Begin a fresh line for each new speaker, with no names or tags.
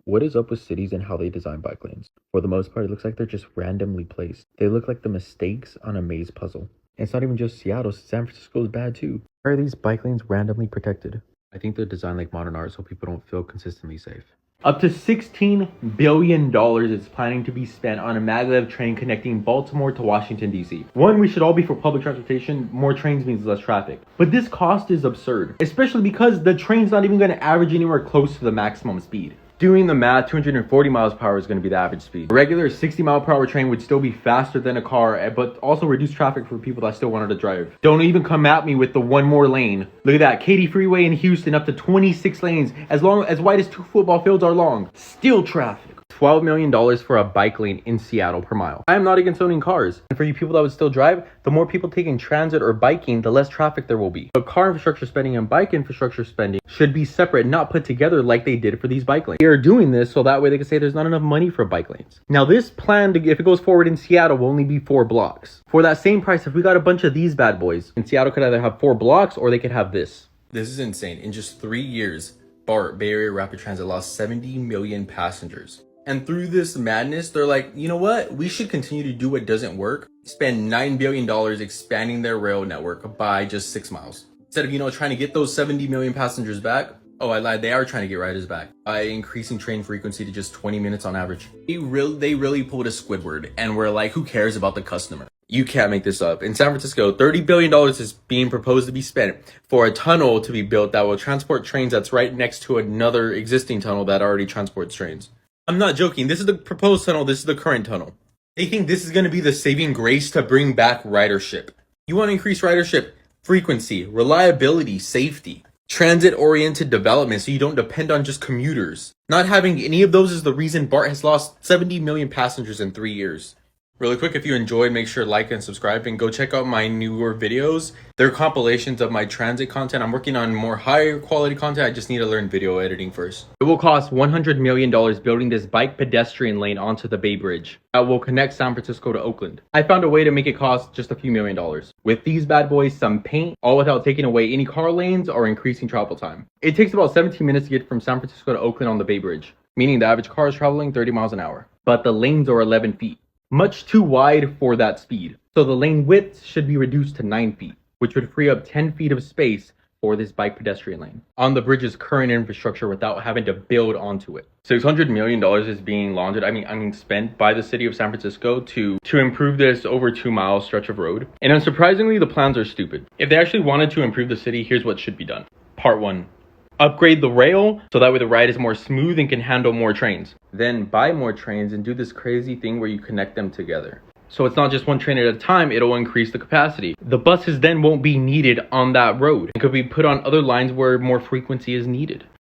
What is up with cities and how they design bike lanes? For the most part, it looks like they're just randomly placed. They look like the mistakes on a maze puzzle. And it's not even just Seattle, San Francisco is bad too. Why are these bike lanes randomly protected? I think they're designed like modern art so people don't feel consistently safe.
Up to $16 billion is planning to be spent on a maglev train connecting Baltimore to Washington, D.C. One, we should all be for public transportation. More trains means less traffic. But this cost is absurd, especially because the train's not even going to average anywhere close to the maximum speed. Doing the math, 240 miles per hour is going to be the average speed. A regular 60 mile per hour train would still be faster than a car, but also reduce traffic for people that still wanted to drive. Don't even come at me with the one more lane. Look at that, Katy Freeway in Houston up to 26 lanes, as wide as 2 football fields are long. Still traffic. $12 million for a bike lane in Seattle per mile. I am not against owning cars. And for you people that would still drive, the more people taking transit or biking, the less traffic there will be. But car infrastructure spending and bike infrastructure spending should be separate, not put together like they did for these bike lanes. They are doing this so that way they can say there's not enough money for bike lanes. Now this plan, if it goes forward in Seattle, will only be 4 blocks. For that same price, if we got a bunch of these bad boys, in Seattle could either have 4 blocks or they could have this.
This is insane. In just 3 years, BART, Bay Area Rapid Transit, lost 70 million passengers. And through this madness, they're like, you know what? We should continue to do what doesn't work. Spend $9 billion expanding their rail network by just 6 miles. Instead of, trying to get those 70 million passengers back. Oh, I lied. They are trying to get riders back by increasing train frequency to just 20 minutes on average. They really pulled a Squidward and we're like, who cares about the customer? You can't make this up. In San Francisco, $30 billion is being proposed to be spent for a tunnel to be built that will transport trains that's right next to another existing tunnel that already transports trains. I'm not joking. This is the proposed tunnel. This is the current tunnel. They think this is going to be the saving grace to bring back ridership. You want to increase ridership, frequency, reliability, safety, transit-oriented development so you don't depend on just commuters. Not having any of those is the reason BART has lost 70 million passengers in 3 years. Really quick, if you enjoyed, make sure to like and subscribe and go check out my newer videos. They're compilations of my transit content. I'm working on more higher quality content. I just need to learn video editing first. It will cost $100 million building this bike pedestrian lane onto the Bay Bridge that will connect San Francisco to Oakland. I found a way to make it cost just a few $1,000,000. With these bad boys, some paint, all without taking away any car lanes or increasing travel time. It takes about 17 minutes to get from San Francisco to Oakland on the Bay Bridge, meaning the average car is traveling 30 miles an hour. But the lanes are 11 feet. Much too wide for that speed. So the lane width should be reduced to 9 feet, which would free up 10 feet of space for this bike pedestrian lane on the bridge's current infrastructure without having to build onto it. $600 million is being laundered, spent by the city of San Francisco to improve this over 2 mile stretch of road. And unsurprisingly, the plans are stupid. If they actually wanted to improve the city, here's what should be done. Part 1. Upgrade the rail so that way the ride is more smooth and can handle more trains. Then buy more trains and do this crazy thing where you connect them together. So it's not just one train at a time, it'll increase the capacity. The buses then won't be needed on that road and could be put on other lines where more frequency is needed.